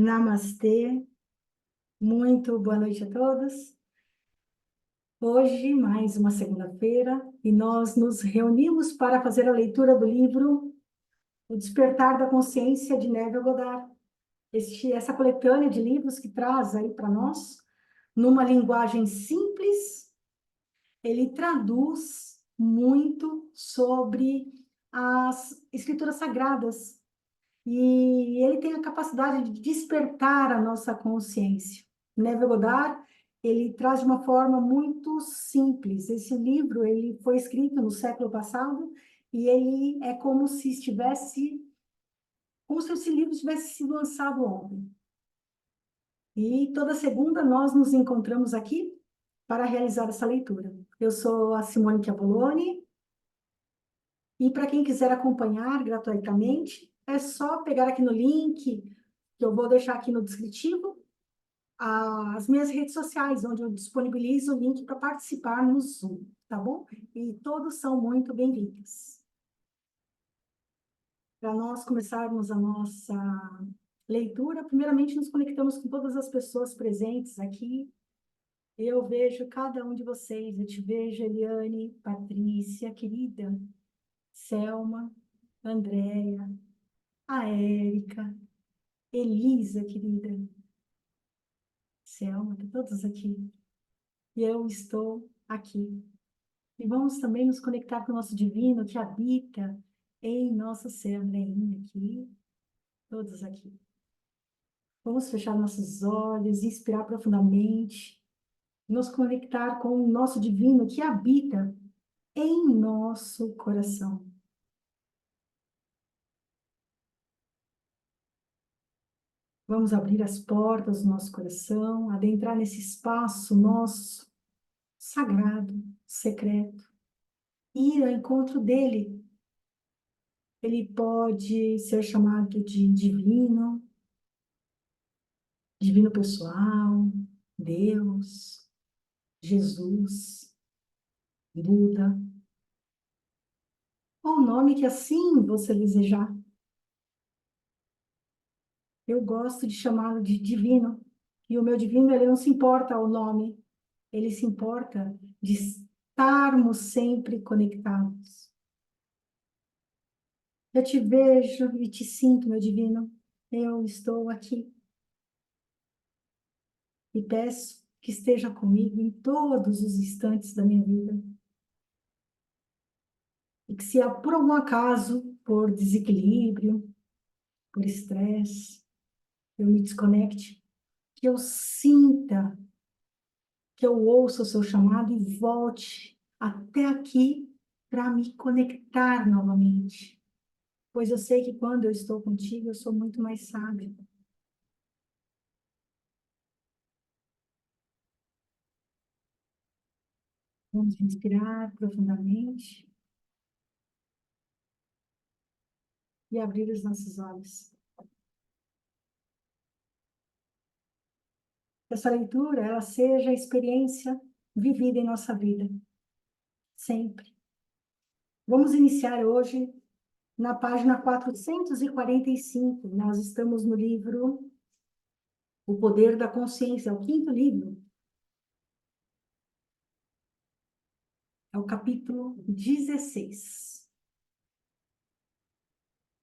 Namastê, muito boa noite a todos. Hoje, mais uma segunda-feira, e nós nos reunimos para fazer a leitura do livro O Despertar da Consciência, de Neville Goddard. Essa coletânea de livros que traz aí para nós, numa linguagem simples, ele traduz muito sobre as escrituras sagradas, e ele tem a capacidade de despertar a nossa consciência. Neville Goddard, ele traz de uma forma muito simples. Esse livro, ele foi escrito no século passado e ele é como se esse livro tivesse sido lançado ontem. E toda segunda nós nos encontramos aqui para realizar essa leitura. Eu sou a Simone Chiavoloni, e para quem quiser acompanhar gratuitamente, é só pegar aqui no link, que eu vou deixar aqui no descritivo, as minhas redes sociais, onde eu disponibilizo o link para participar no Zoom, tá bom? E todos são muito bem-vindos. Para nós começarmos a nossa leitura, primeiramente nos conectamos com todas as pessoas presentes aqui. Eu vejo cada um de vocês, eu te vejo, Eliane, Patrícia, querida, Selma, Andréia, a Érica, Elisa, querida, Selma, todos aqui. E eu estou aqui. E vamos também nos conectar com o nosso divino que habita em nosso ser, Andreinha aqui, todos aqui. Vamos fechar nossos olhos, inspirar profundamente, nos conectar com o nosso divino que habita em nosso coração. Vamos abrir as portas do nosso coração, adentrar nesse espaço nosso, sagrado, secreto, ir ao encontro dele. Ele pode ser chamado de divino, divino pessoal, Deus, Jesus, Buda, ou o nome que assim você desejar. Eu gosto de chamá-lo de divino, e o meu divino, ele não se importa ao nome, ele se importa de estarmos sempre conectados. Eu te vejo e te sinto, meu divino, eu estou aqui. E peço que esteja comigo em todos os instantes da minha vida. E que se por algum acaso, por desequilíbrio, por estresse, eu me desconecte, que eu sinta, que eu ouça o seu chamado e volte até aqui para me conectar novamente. Pois eu sei que quando eu estou contigo, eu sou muito mais sábio. Vamos respirar profundamente e abrir os nossos olhos. Que essa leitura, ela seja a experiência vivida em nossa vida, sempre. Vamos iniciar hoje na página 445. Nós estamos no livro O Poder da Consciência, é o quinto livro. É o capítulo 16.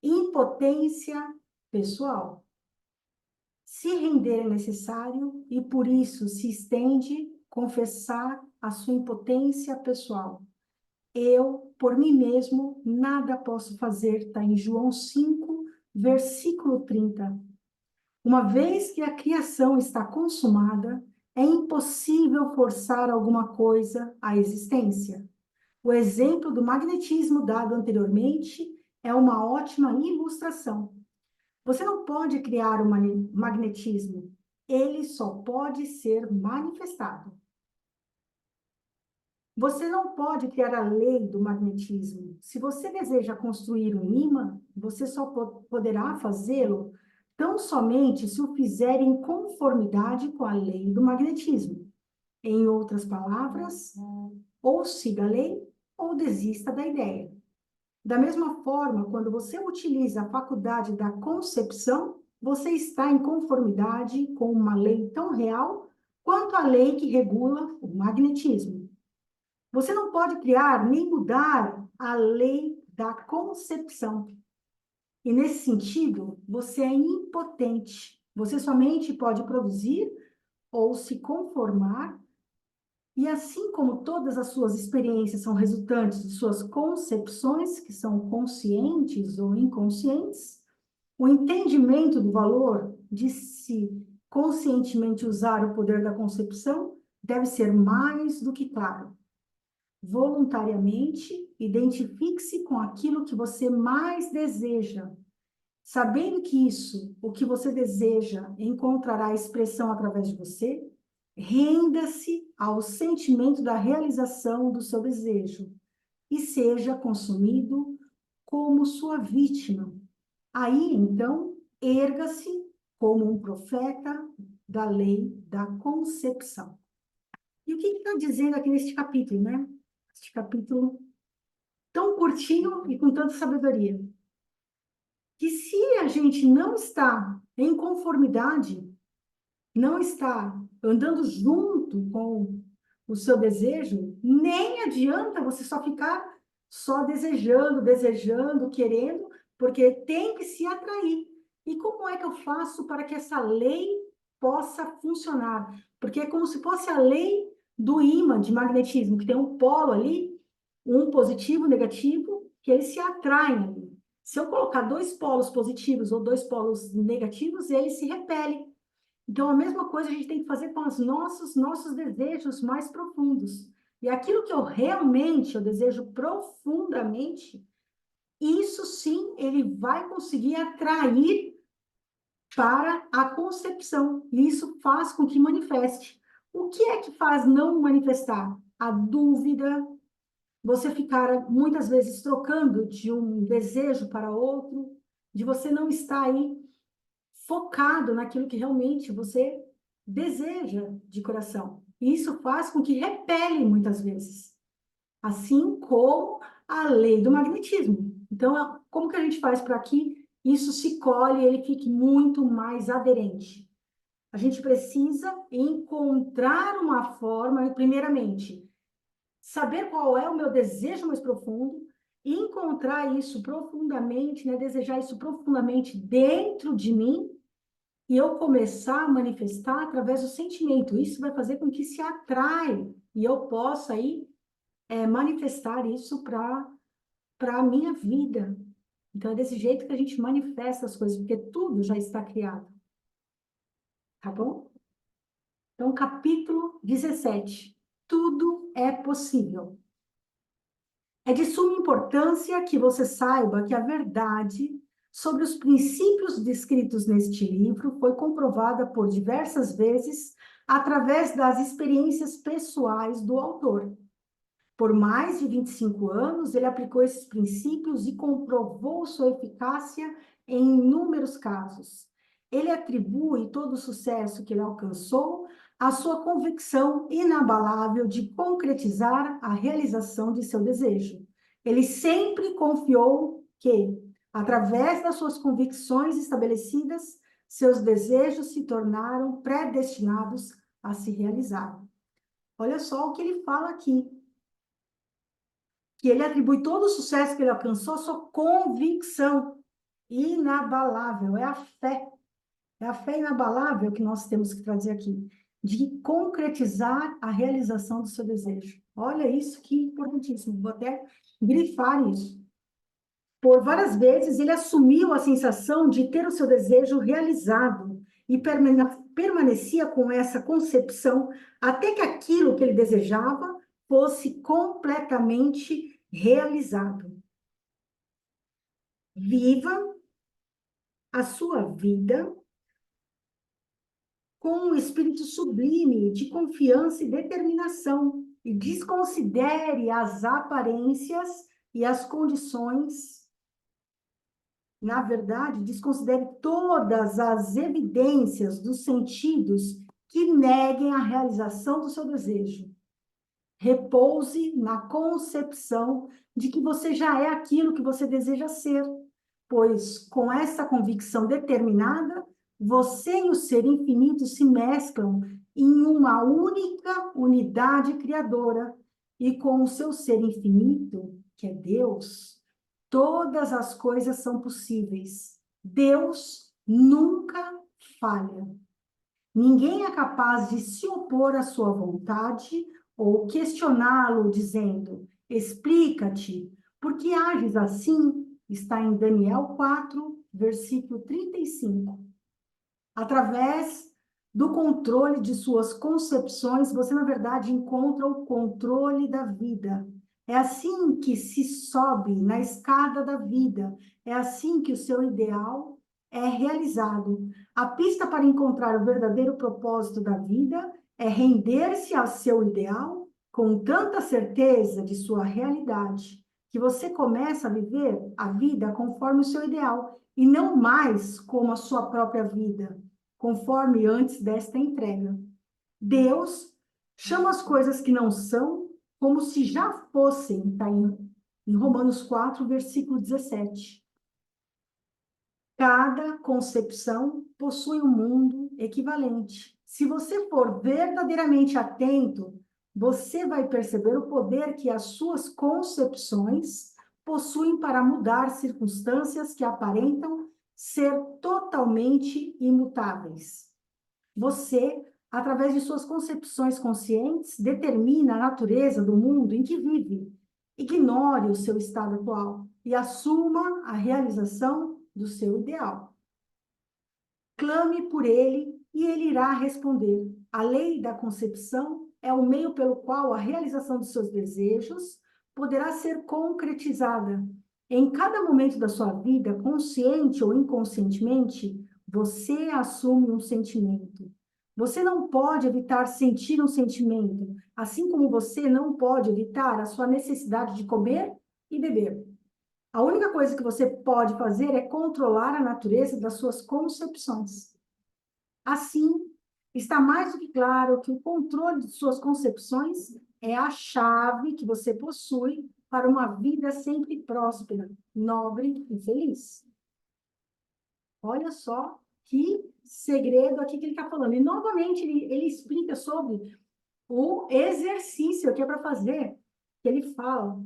Impotência pessoal. Se render é necessário e por isso se estende confessar a sua impotência pessoal. Eu, por mim mesmo, nada posso fazer, está em João 5, versículo 30. Uma vez que a criação está consumada, é impossível forçar alguma coisa à existência. O exemplo do magnetismo dado anteriormente é uma ótima ilustração. Você não pode criar um magnetismo, ele só pode ser manifestado. Você não pode criar a lei do magnetismo. Se você deseja construir um ímã, você só poderá fazê-lo tão somente se o fizer em conformidade com a lei do magnetismo. Em outras palavras, ou siga a lei ou desista da ideia. Da mesma forma, quando você utiliza a faculdade da concepção, você está em conformidade com uma lei tão real quanto a lei que regula o magnetismo. Você não pode criar nem mudar a lei da concepção. E nesse sentido, você é impotente. Você somente pode produzir ou se conformar, e assim como todas as suas experiências são resultantes de suas concepções, que são conscientes ou inconscientes, o entendimento do valor de se conscientemente usar o poder da concepção deve ser mais do que claro. Voluntariamente, identifique-se com aquilo que você mais deseja. Sabendo que isso, o que você deseja, encontrará expressão através de você, renda-se ao sentimento da realização do seu desejo e seja consumido como sua vítima. Aí, então, erga-se como um profeta da lei da concepção. E o que está dizendo aqui neste capítulo, né? Este capítulo tão curtinho e com tanta sabedoria. Que se a gente não está em conformidade, não está andando junto com o seu desejo, nem adianta você só ficar só desejando, desejando, querendo, porque tem que se atrair. E como é que eu faço para que essa lei possa funcionar? Porque é como se fosse a lei do ímã de magnetismo, que tem um polo ali, um positivo, um negativo, que eles se atraem ali. Se eu colocar dois polos positivos ou dois polos negativos, eles se repelem. Então, a mesma coisa a gente tem que fazer com os nossos desejos mais profundos. E aquilo que eu realmente, eu desejo profundamente, isso sim, ele vai conseguir atrair para a concepção. E isso faz com que manifeste. O que é que faz não manifestar? A dúvida, você ficar muitas vezes trocando de um desejo para outro, de você não estar aí focado naquilo que realmente você deseja de coração. E isso faz com que repele muitas vezes, assim como a lei do magnetismo. Então, como que a gente faz para que isso se colhe e ele fique muito mais aderente? A gente precisa encontrar uma forma, primeiramente, saber qual é o meu desejo mais profundo, encontrar isso profundamente, né, desejar isso profundamente dentro de mim, e eu começar a manifestar através do sentimento. Isso vai fazer com que se atrai e eu possa aí manifestar isso para a minha vida. Então, é desse jeito que a gente manifesta as coisas, porque tudo já está criado. Tá bom? Então, capítulo 17. Tudo é possível. É de suma importância que você saiba que a verdade sobre os princípios descritos neste livro foi comprovada por diversas vezes através das experiências pessoais do autor. Por mais de 25 anos, ele aplicou esses princípios e comprovou sua eficácia em inúmeros casos. Ele atribui todo o sucesso que ele alcançou à sua convicção inabalável de concretizar a realização de seu desejo. Ele sempre confiou que, através das suas convicções estabelecidas, seus desejos se tornaram predestinados a se realizar. Olha só o que ele fala aqui, que ele atribui todo o sucesso que ele alcançou à sua convicção inabalável, é a fé inabalável que nós temos que trazer aqui, de concretizar a realização do seu desejo. Olha isso que importantíssimo, vou até grifar isso. Por várias vezes ele assumiu a sensação de ter o seu desejo realizado e permanecia com essa concepção até que aquilo que ele desejava fosse completamente realizado. Viva a sua vida com um espírito sublime de confiança e determinação e desconsidere as aparências e as condições. Na verdade, desconsidere todas as evidências dos sentidos que neguem a realização do seu desejo. Repouse na concepção de que você já é aquilo que você deseja ser, pois com essa convicção determinada, Você e o ser infinito se mesclam em uma única unidade criadora, e com o seu ser infinito, que é Deus, todas as coisas são possíveis. Deus nunca falha. Ninguém é capaz de se opor à sua vontade ou questioná-lo, dizendo: explica-te, por que ages assim? Está em Daniel 4, versículo 35. Através do controle de suas concepções, você, na verdade, encontra o controle da vida. É assim que se sobe na escada da vida. É assim que o seu ideal é realizado. A pista para encontrar o verdadeiro propósito da vida é render-se ao seu ideal com tanta certeza de sua realidade, que você começa a viver a vida conforme o seu ideal, e não mais como a sua própria vida, conforme antes desta entrega. Deus chama as coisas que não são como se já fossem, está em Romanos 4, versículo 17. Cada concepção possui um mundo equivalente. Se você for verdadeiramente atento, você vai perceber o poder que as suas concepções possuem para mudar circunstâncias que aparentam ser totalmente imutáveis. Você, através de suas concepções conscientes, determina a natureza do mundo em que vive. Ignore o seu estado atual e assuma a realização do seu ideal. Clame por ele e ele irá responder. A lei da concepção é o meio pelo qual a realização dos seus desejos poderá ser concretizada. Em cada momento da sua vida, consciente ou inconscientemente, você assume um sentimento. Você não pode evitar sentir um sentimento, assim como você não pode evitar a sua necessidade de comer e beber. A única coisa que você pode fazer é controlar a natureza das suas concepções. Assim, está mais do que claro que o controle de suas concepções é a chave que você possui para uma vida sempre próspera, nobre e feliz. Olha só que segredo aqui que ele está falando. E, novamente, ele explica sobre o exercício que é para fazer, que ele fala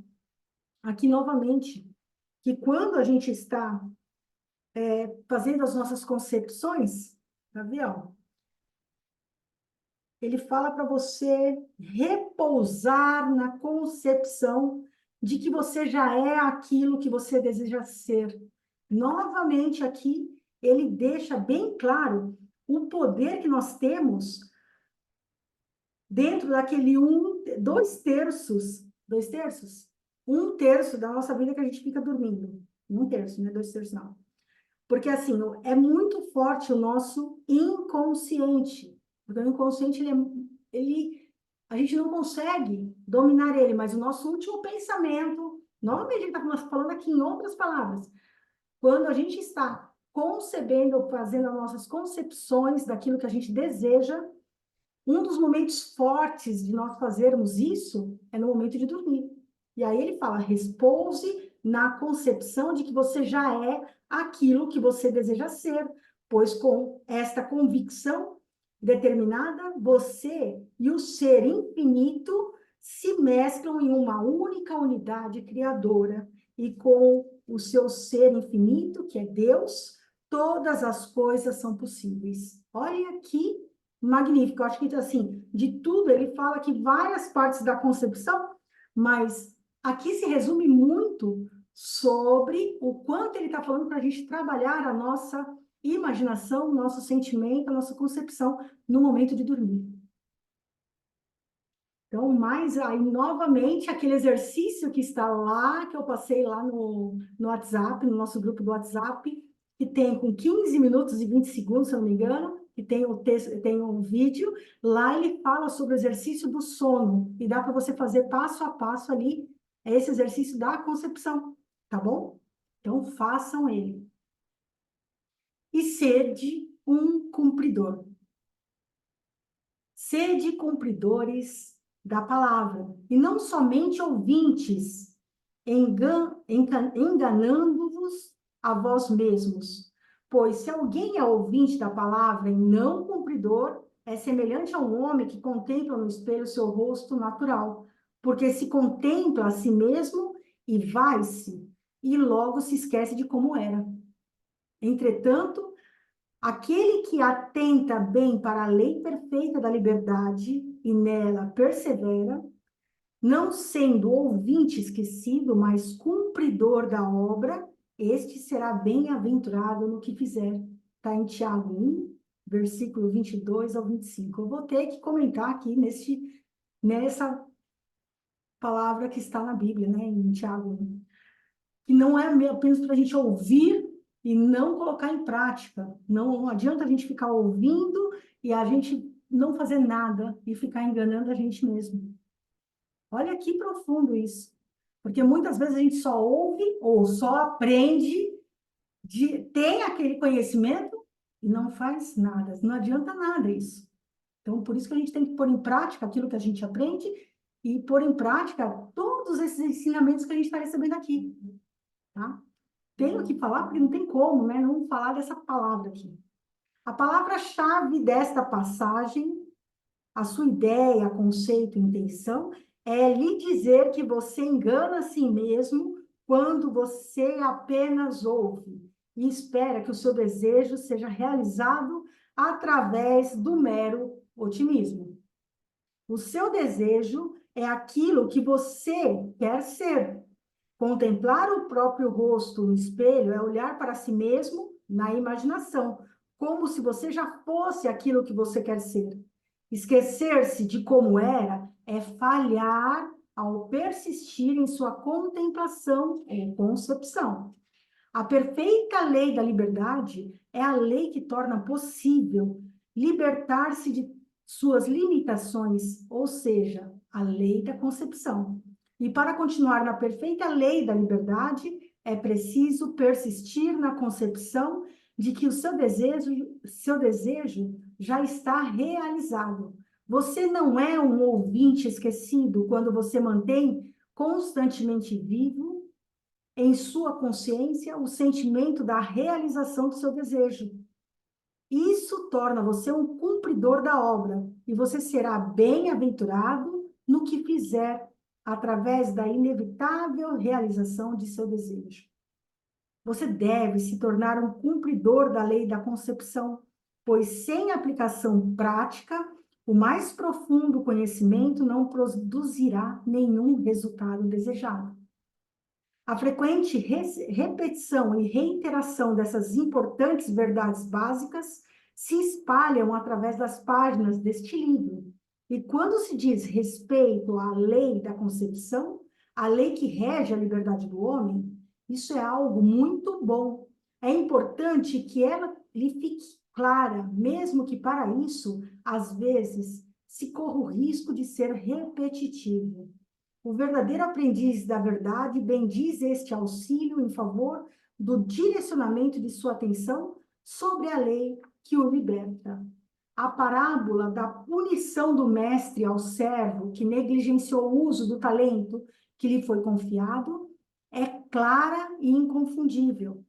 aqui novamente, que quando a gente está fazendo as nossas concepções, tá vendo? Ele fala para você repousar na concepção de que você já é aquilo que você deseja ser. Novamente aqui, ele deixa bem claro o poder que nós temos dentro daquele dois terços, um terço da nossa vida que a gente fica dormindo. Um terço, né? 2 terços não. Porque, assim, é muito forte o nosso inconsciente. Porque o inconsciente, a gente não consegue dominar ele, mas o nosso último pensamento, novamente, a gente está falando aqui em outras palavras, quando a gente está concebendo ou fazendo as nossas concepções daquilo que a gente deseja, um dos momentos fortes de nós fazermos isso é no momento de dormir. E aí ele fala, repouse na concepção de que você já é aquilo que você deseja ser, pois com esta convicção determinada, você e o ser infinito se mesclam em uma única unidade criadora, e com o seu ser infinito, que é Deus, todas as coisas são possíveis. Olha que magnífico. Eu acho que, assim, de tudo, ele fala que várias partes da concepção, mas aqui se resume muito sobre o quanto ele está falando para a gente trabalhar a nossa imaginação, nosso sentimento, a nossa concepção no momento de dormir. Então, mais aí, novamente, aquele exercício que está lá, que eu passei lá no WhatsApp, no nosso grupo do WhatsApp, que tem com 15 minutos e 20 segundos, se eu não me engano, que tem o texto, tem um vídeo, lá ele fala sobre o exercício do sono, e dá para você fazer passo a passo ali, esse exercício da concepção, tá bom? Então, façam ele. E sede um cumpridor. Sede cumpridores da palavra, e não somente ouvintes, enganando-vos a vós mesmos, Pois se alguém é ouvinte da palavra e não cumpridor, é semelhante a um homem que contempla no espelho seu rosto natural, porque se contempla a si mesmo e vai-se, e logo se esquece de como era. Entretanto, aquele que atenta bem para a lei perfeita da liberdade e nela persevera, não sendo ouvinte esquecido, mas cumpridor da obra, este será bem-aventurado no que fizer. Está em Tiago 1, versículo 22 ao 25. Eu vou ter que comentar aqui nessa palavra que está na Bíblia, né, em Tiago 1, que não é apenas para a gente ouvir e não colocar em prática. Não adianta a gente ficar ouvindo e a gente não fazer nada e ficar enganando a gente mesmo. Olha que profundo isso. Porque muitas vezes a gente só ouve ou só aprende, tem aquele conhecimento e não faz nada. Não adianta nada isso. Então, por isso que a gente tem que pôr em prática aquilo que a gente aprende e pôr em prática todos esses ensinamentos que a gente está recebendo aqui, tá? Tenho que falar porque não tem como, né? Não falar dessa palavra aqui. A palavra-chave desta passagem, a sua ideia, conceito e intenção é lhe dizer que você engana a si mesmo quando você apenas ouve e espera que o seu desejo seja realizado através do mero otimismo. O seu desejo é aquilo que você quer ser. Contemplar o próprio rosto no espelho é olhar para si mesmo na imaginação, como se você já fosse aquilo que você quer ser. Esquecer-se de como era é falhar ao persistir em sua contemplação ou concepção. A perfeita lei da liberdade é a lei que torna possível libertar-se de suas limitações, ou seja, a lei da concepção. E para continuar na perfeita lei da liberdade, é preciso persistir na concepção de que o seu desejo já está realizado. Você não é um ouvinte esquecido quando você mantém constantemente vivo em sua consciência o sentimento da realização do seu desejo. Isso torna você um cumpridor da obra e você será bem-aventurado no que fizer através da inevitável realização de seu desejo. Você deve se tornar um cumpridor da lei da concepção, pois sem aplicação prática, o mais profundo conhecimento não produzirá nenhum resultado desejado. A frequente repetição e reiteração dessas importantes verdades básicas se espalham através das páginas deste livro. E quando se diz respeito à lei da concepção, a lei que rege a liberdade do homem, isso é algo muito bom. É importante que ela lhe fique clara, mesmo que para isso, às vezes, se corra o risco de ser repetitivo. O verdadeiro aprendiz da verdade bendiz este auxílio em favor do direcionamento de sua atenção sobre a lei que o liberta. A parábola da punição do mestre ao servo que negligenciou o uso do talento que lhe foi confiado é clara e inconfundível.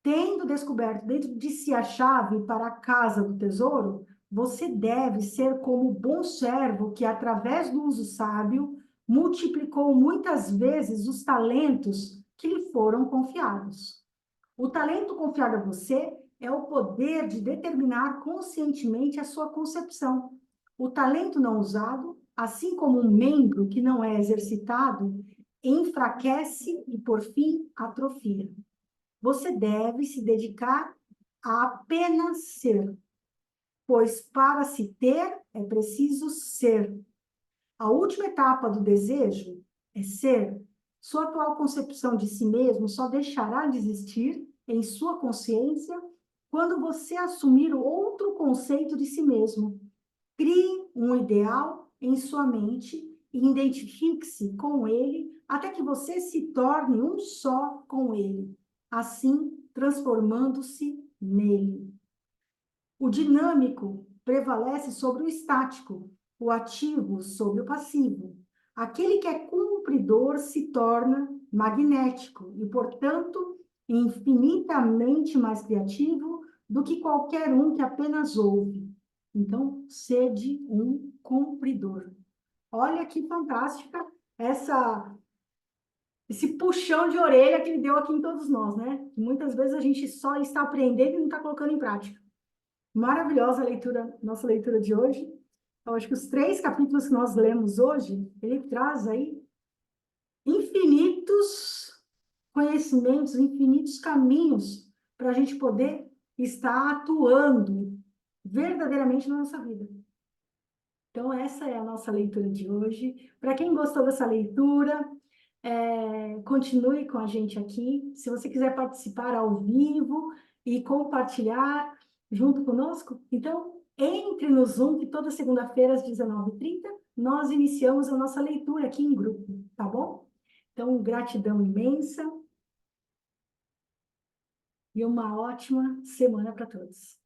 Tendo descoberto dentro de si a chave para a casa do tesouro, você deve ser como o bom servo que, através do uso sábio, multiplicou muitas vezes os talentos que lhe foram confiados. O talento confiado a você é o poder de determinar conscientemente a sua concepção. O talento não usado, assim como um membro que não é exercitado, enfraquece e, por fim, atrofia. Você deve se dedicar a apenas ser, pois para se ter é preciso ser. A última etapa do desejo é ser. Sua atual concepção de si mesmo só deixará de existir em sua consciência quando você assumir outro conceito de si mesmo. Crie um ideal em sua mente e identifique-se com ele até que você se torne um só com ele, assim transformando-se nele. O dinâmico prevalece sobre o estático, o ativo sobre o passivo. Aquele que é cumpridor se torna magnético e, portanto, infinitamente mais criativo do que qualquer um que apenas ouve. Então, sede um cumpridor. Olha que fantástica esse puxão de orelha que ele deu aqui em todos nós, né? Muitas vezes a gente só está aprendendo e não está colocando em prática. Maravilhosa a leitura, nossa leitura de hoje. Eu acho que os 3 capítulos que nós lemos hoje, ele traz aí infinitos conhecimentos, infinitos caminhos para a gente poder estar atuando verdadeiramente na nossa vida. Então, essa é a nossa leitura de hoje. Para quem gostou dessa leitura, continue com a gente aqui. Se você quiser participar ao vivo e compartilhar junto conosco, então entre no Zoom, que toda segunda-feira às 19h30 nós iniciamos a nossa leitura aqui em grupo, tá bom? Então, gratidão imensa e uma ótima semana para todos.